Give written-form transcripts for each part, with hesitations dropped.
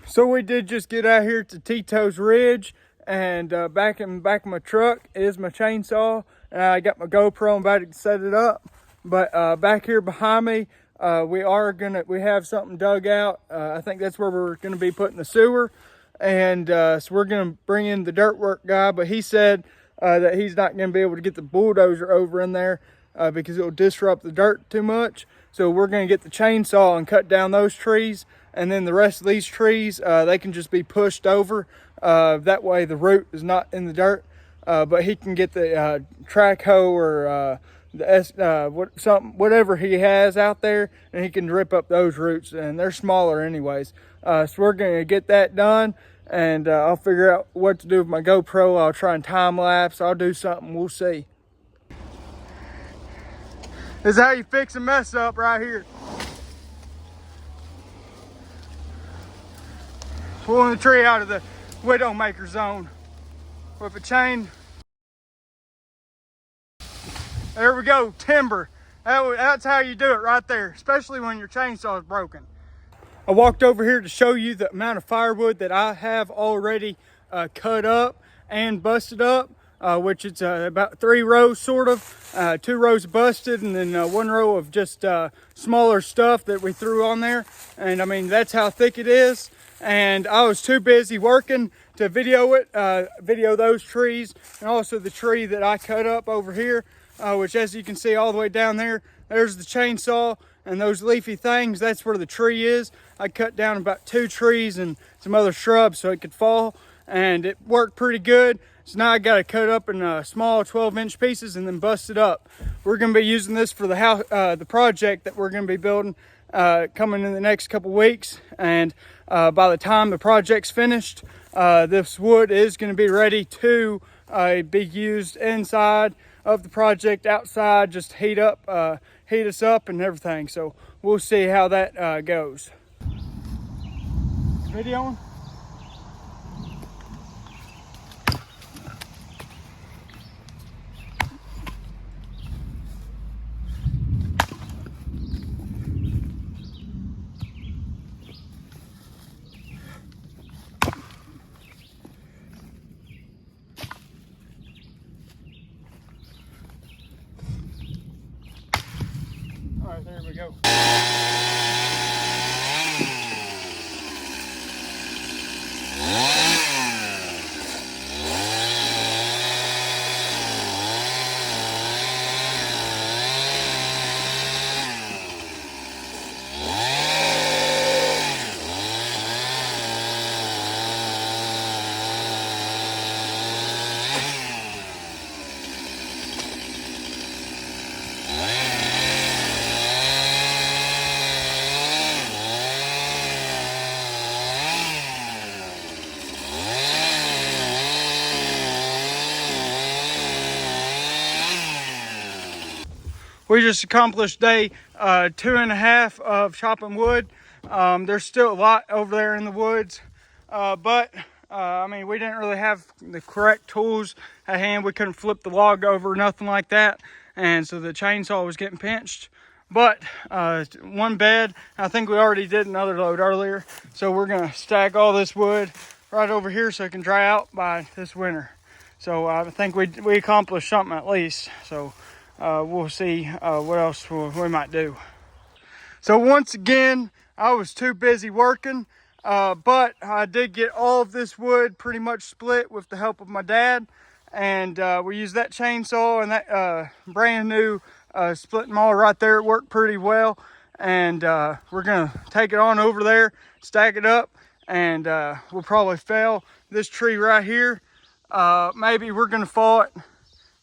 So we did just get out here to Tito's Ridge, and back in the back of my truck is my chainsaw, and I got my GoPro and about to set it up. But back here behind me, we have something dug out. I think that's where we're gonna be putting the sewer, and so we're gonna bring in the dirt work guy. But he said that he's not gonna be able to get the bulldozer over in there because it will disrupt the dirt too much. So we're gonna get the chainsaw and cut down those trees. And then the rest of these trees, they can just be pushed over. That way the root is not in the dirt. But he can get the track hoe or whatever he has out there, and he can rip up those roots. And they're smaller anyways. So we're gonna get that done, and I'll figure out what to do with my GoPro. I'll try and time lapse. I'll do something. We'll see. This is how you fix a mess up right here. Pulling the tree out of the Widowmaker zone with a chain. There we go, timber. That's how you do it right there, especially when your chainsaw is broken. I walked over here to show you the amount of firewood that I have already cut up and busted up, which is about 3 rows sort of. 2 rows busted, and then 1 row of just smaller stuff that we threw on there. And I mean, that's how thick it is. And I was too busy working to video it, video those trees, and also the tree that I cut up over here, which, as you can see all the way down there, there's the chainsaw, and those leafy things, that's where the tree is. I cut down about 2 trees and some other shrubs so it could fall, and it worked pretty good. So now I got to cut up in small 12-inch pieces and then bust it up. We're going to be using this for the house, the project that we're going to be building coming in the next couple weeks. And by the time the project's finished, this wood is going to be ready to be used inside of the project, outside, just heat us up and everything. So we'll see how that goes. Video. All right, there we go. We just accomplished day 2.5 of chopping wood. There's still a lot over there in the woods, but I mean, we didn't really have the correct tools at hand. We couldn't flip the log over, nothing like that, and so the chainsaw was getting pinched. But one bed, I think we already did another load earlier, so we're gonna stack all this wood right over here so it can dry out by this winter. So I think we accomplished something at least. So we'll see what else we might do. So once again, I was too busy working, but I did get all of this wood pretty much split with the help of my dad, and we used that chainsaw and that brand new split mauler right there. It worked pretty well, and we're gonna take it on over there, stack it up, and we'll probably fell this tree right here. Maybe we're gonna fall it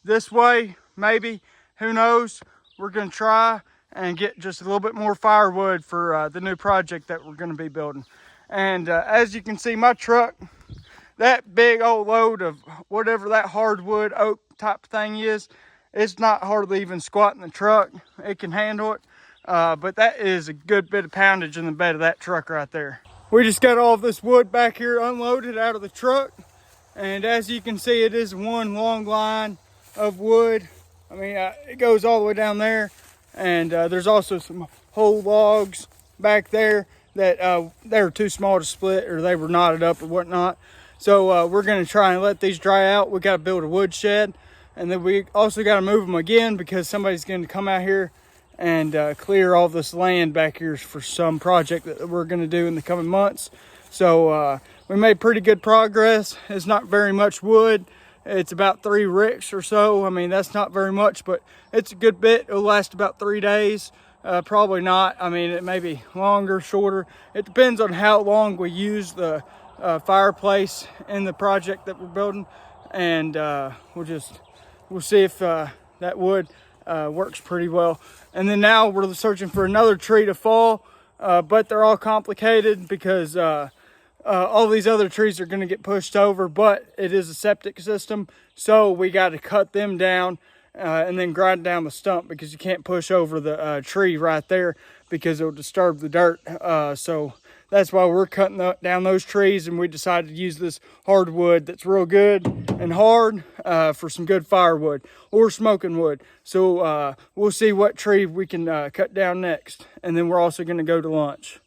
this way, maybe. Who knows? We're going to try and get just a little bit more firewood for the new project that we're going to be building. And as you can see, my truck, that big old load of whatever that hardwood oak type thing is, it's not hardly even squatting the truck. It can handle it. But that is a good bit of poundage in the bed of that truck right there. We just got all of this wood back here unloaded out of the truck. And as you can see, it is one long line of wood. I mean, it goes all the way down there, and there's also some whole logs back there that they were too small to split, or they were knotted up or whatnot. So we're going to try and let these dry out. We got to build a wood shed, and then we also got to move them again because somebody's going to come out here and clear all this land back here for some project that we're going to do in the coming months. So we made pretty good progress. It's not very much wood. It's about 3 ricks or so. I mean, that's not very much, but it's a good bit. It'll last about 3 days. Probably not. I mean, it may be longer, shorter. It depends on how long we use the fireplace in the project that we're building. And we'll see if that wood works pretty well. And then now we're searching for another tree to fall, but they're all complicated because all these other trees are going to get pushed over, but it is a septic system, so we got to cut them down and then grind down the stump, because you can't push over the tree right there because it'll disturb the dirt. So that's why we're cutting down those trees, and we decided to use this hardwood that's real good and hard for some good firewood or smoking wood. So we'll see what tree we can cut down next, and then we're also going to go to lunch.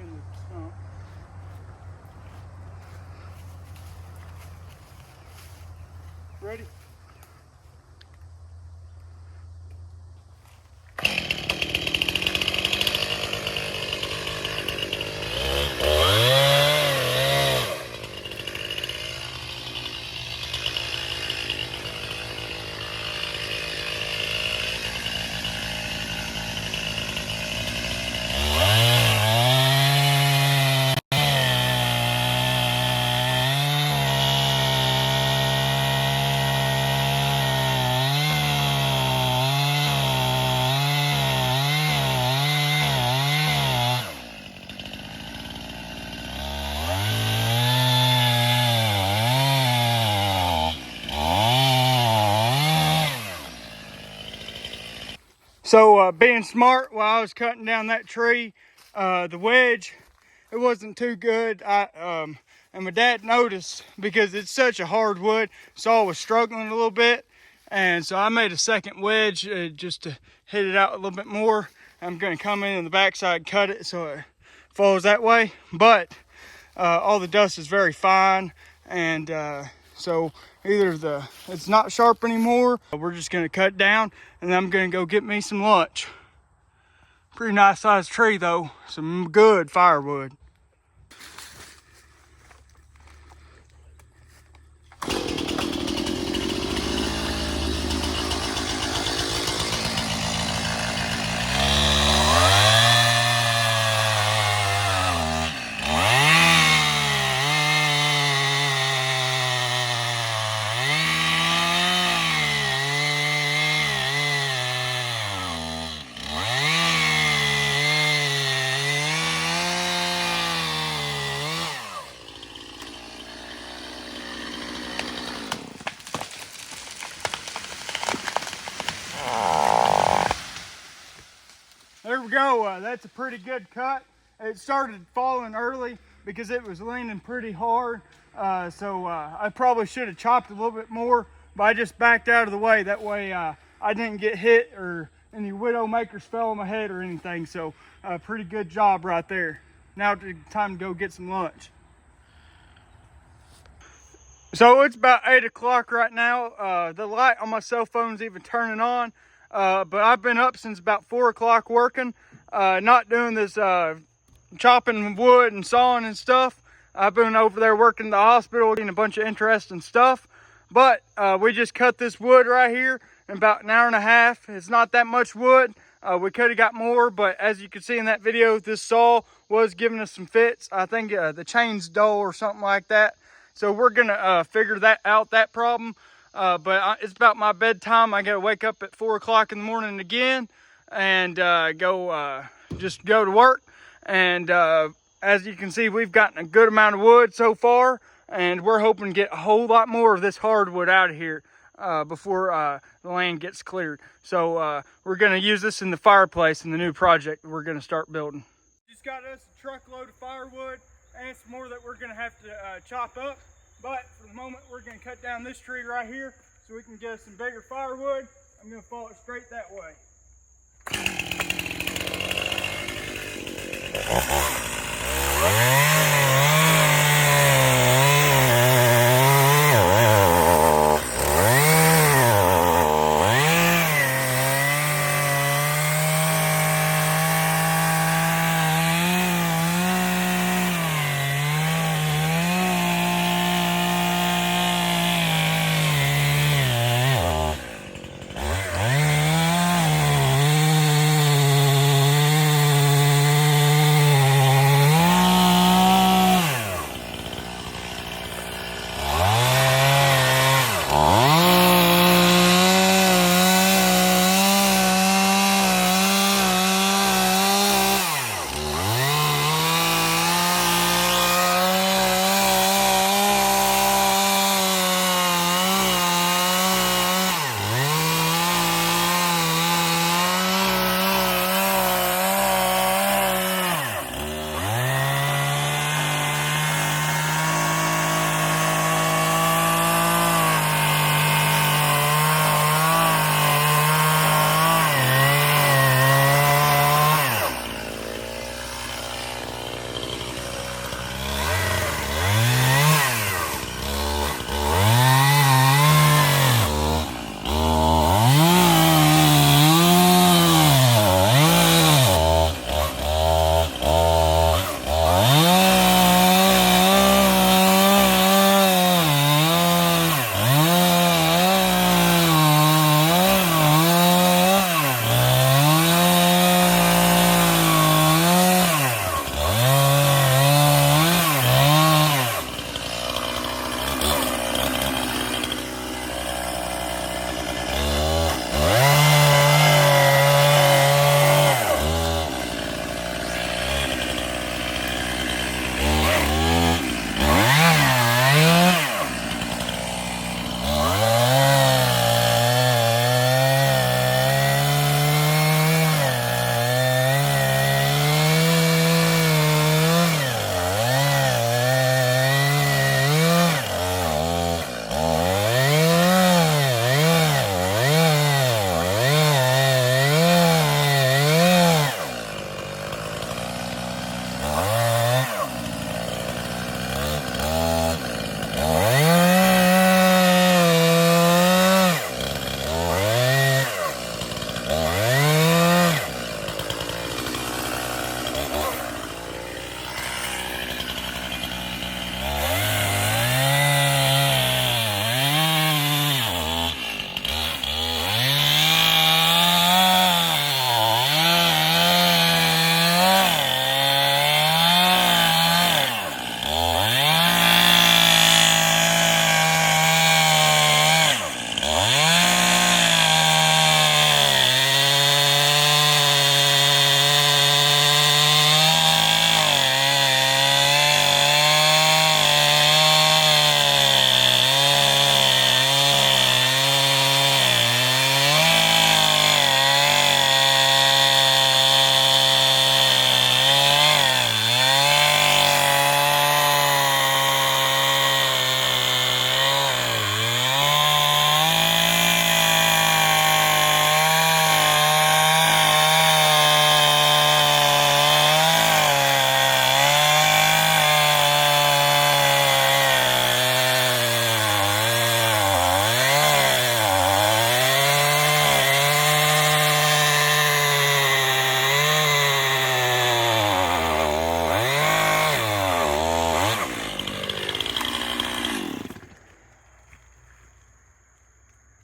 In the stump. Ready? So being smart while I was cutting down that tree, the wedge, it wasn't too good. And my dad noticed, because it's such a hard wood, so I was struggling a little bit. And so I made a second wedge just to hit it out a little bit more. I'm going to come in the backside, cut it so it falls that way. But all the dust is very fine, and so either it's not sharp anymore, we're just going to cut down, and then I'm going to go get me some lunch. Pretty nice sized tree though, some good firewood. There we go. That's a pretty good cut. It started falling early because it was leaning pretty hard. So I probably should have chopped a little bit more, but I just backed out of the way. That way I didn't get hit or any widowmakers fell on my head or anything. So pretty good job right there. Now it's time to go get some lunch. So it's about 8 o'clock right now. The light on my cell phone's even turning on. But I've been up since about 4 o'clock working, not doing this chopping wood and sawing and stuff. I've been over there working in the hospital, getting a bunch of interesting stuff. But we just cut this wood right here in about an hour and a half. It's not that much wood. We could have got more, but as you can see in that video, this saw was giving us some fits. I think the chain's dull or something like that. So we're gonna figure that out, that problem. But it's about my bedtime. I gotta wake up at 4 o'clock in the morning again. and just go to work. And as you can see, we've gotten a good amount of wood so far, and we're hoping to get a whole lot more of this hardwood out of here before the land gets cleared. So we're going to use this in the fireplace in the new project we're going to start building. Just got us a truckload of firewood and some more that we're going to have to chop up. But for the moment, we're going to cut down this tree right here so we can get us some bigger firewood. I'm going to follow it straight that way.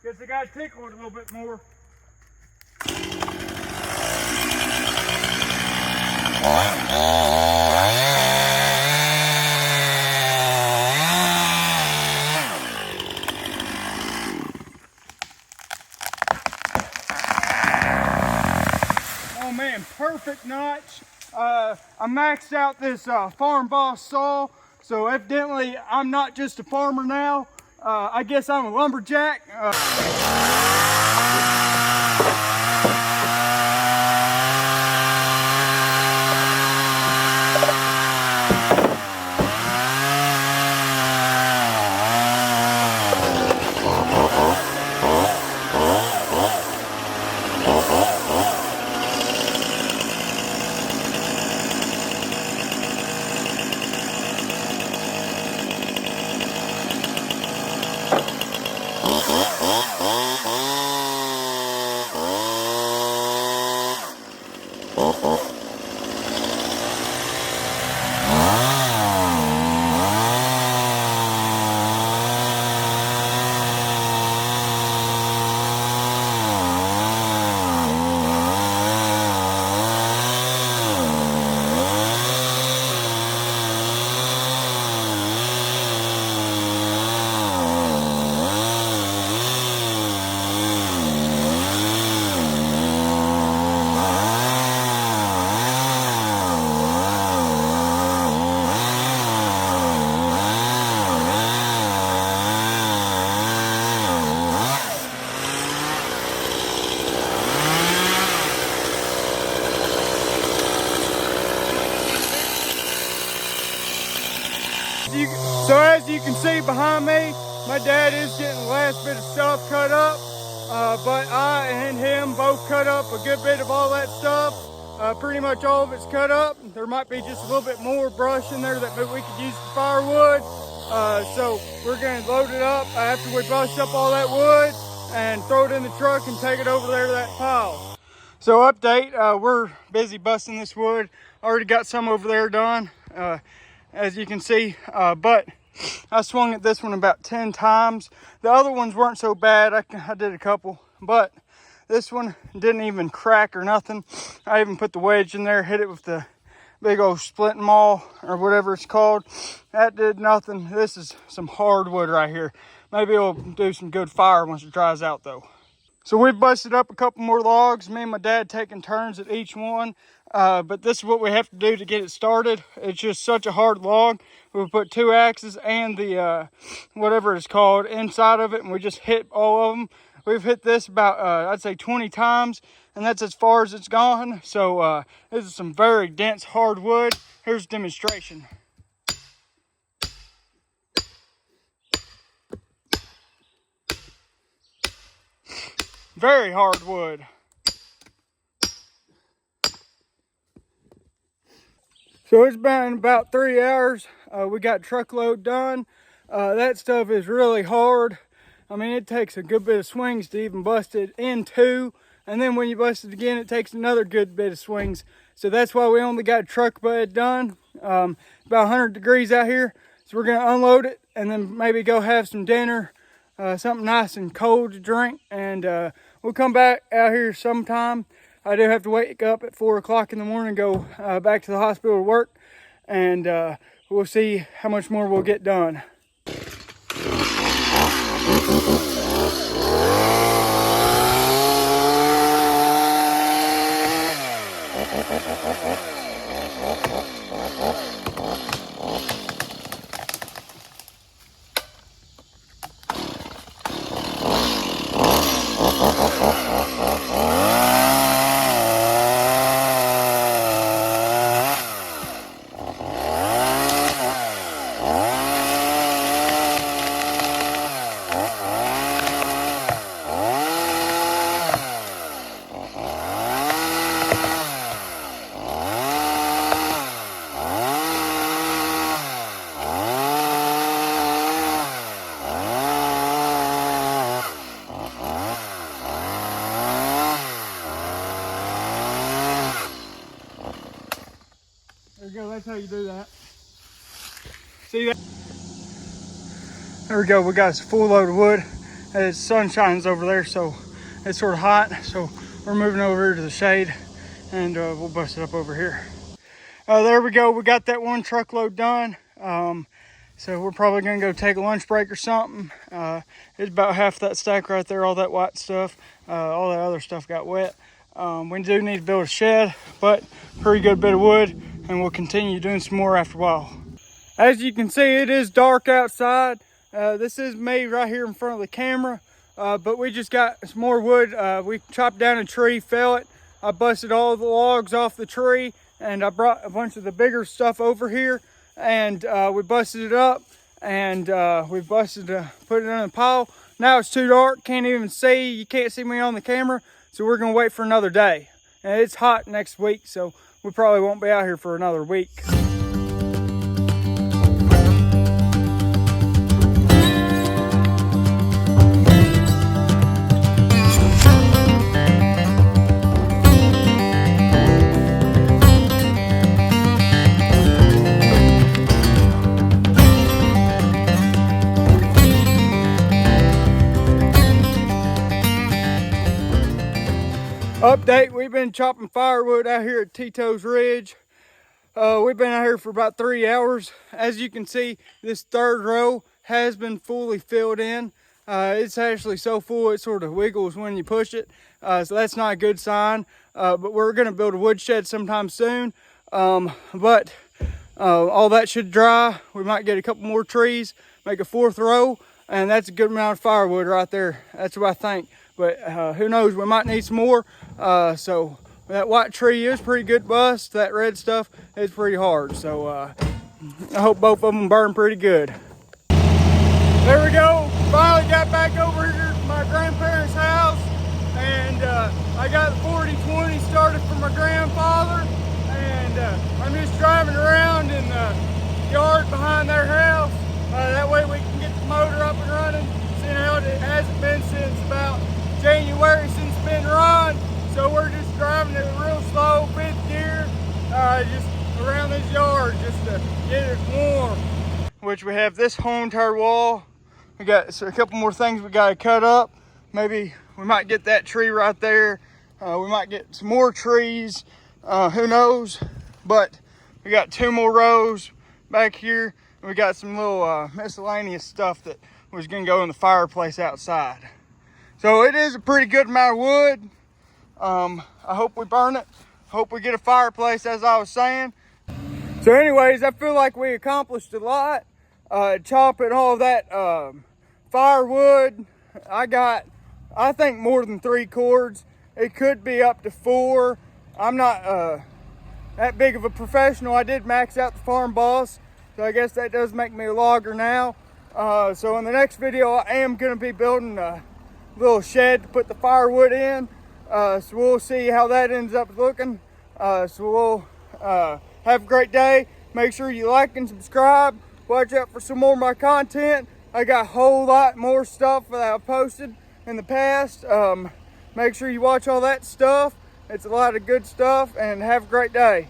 Guess I got tickled a little bit more. I maxed out this Farm Boss saw, so evidently I'm not just a farmer now. I guess I'm a lumberjack. So as you can see behind me, my dad is getting the last bit of stuff cut up, but I and him both cut up a good bit of all that stuff. Pretty much all of it's cut up. There might be just a little bit more brush in there that we could use for firewood. So we're going to load it up after we bust up all that wood and throw it in the truck and take it over there to that pile. So update, we're busy busting this wood. Already got some over there done, as you can see, but I swung at this one about 10 times. The other ones weren't so bad. I did a couple, but this one didn't even crack or nothing. I even put the wedge in there, hit it with the big old splitting maul or whatever it's called. That did nothing. This is some hardwood right here. Maybe it'll do some good fire once it dries out though. So we've busted up a couple more logs, me and my dad taking turns at each one. But this is what we have to do to get it started. It's just such a hard log. We put 2 axes and the, whatever it's called, inside of it, and we just hit all of them. We've hit this about, I'd say 20 times, and that's as far as it's gone. So this is some very dense hardwood. Here's a demonstration. Very hard wood. So it's been about 3 hours. We got truckload done. That stuff is really hard. I mean, it takes a good bit of swings to even bust it in two. And then when you bust it again, it takes another good bit of swings. So that's why we only got truck bed done. About 100 degrees out here. So we're gonna unload it and then maybe go have some dinner. Something nice and cold to drink, and we'll come back out here sometime. I do have to wake up at 4 o'clock in the morning and go back to the hospital to work, and we'll see how much more we'll get done. There we go, that's how you do that. See that? There we go, we got a full load of wood. The sun shines over there, so it's sort of hot. So we're moving over here to the shade, and we'll bust it up over here. There we go, we got that one truckload done. So we're probably gonna go take a lunch break or something. It's about half that stack right there, all that white stuff. All that other stuff got wet. We do need to build a shed, but pretty good bit of wood, and we'll continue doing some more after a while. As you can see, it is dark outside. This is me right here in front of the camera, but we just got some more wood. We chopped down a tree, fell it. I busted all the logs off the tree, and I brought a bunch of the bigger stuff over here, and we busted it up, and we put it in a pile. Now it's too dark, can't even see. You can't see me on the camera, so we're gonna wait for another day. And it's hot next week, so we probably won't be out here for another week. Update, we've been chopping firewood out here at Tito's Ridge. We've been out here for about 3 hours. As you can see, this third row has been fully filled in. It's actually so full it sort of wiggles when you push it. So that's not a good sign. But we're gonna build a wood shed sometime soon. But all that should dry. We might get a couple more trees, make a fourth row, and that's a good amount of firewood right there. That's what I think. But who knows, we might need some more. So that white tree is pretty good bust. That red stuff is pretty hard. So I hope both of them burn pretty good. There we go. Finally got back over here to my grandparents' house. And I got the 40-20 started from my grandfather. And I'm just driving around in the yard behind their house. That way we can get the motor up and running. Seeing how it hasn't been since about January since it's been run, so we're just driving it real slow, 5th gear, just around this yard just to get it warm. Which we have this whole entire wall. We got a couple more things we got to cut up. Maybe we might get that tree right there. We might get some more trees. Who knows? But we got 2 more rows back here. And we got some little miscellaneous stuff that was going to go in the fireplace outside. So it is a pretty good amount of wood. I hope we burn it. Hope we get a fireplace, as I was saying. So anyways, I feel like we accomplished a lot. Chopping all that firewood. I think more than 3 cords. It could be up to 4. I'm not that big of a professional. I did max out the farm boss, so I guess that does make me a logger now. So in the next video, I am going to be building a little shed to put the firewood in. So we'll see how that ends up looking. So we'll have a great day. Make sure you like and subscribe. Watch out for some more of my content. I got a whole lot more stuff that I've posted in the past. Make sure you watch all that stuff. It's a lot of good stuff, and have a great day.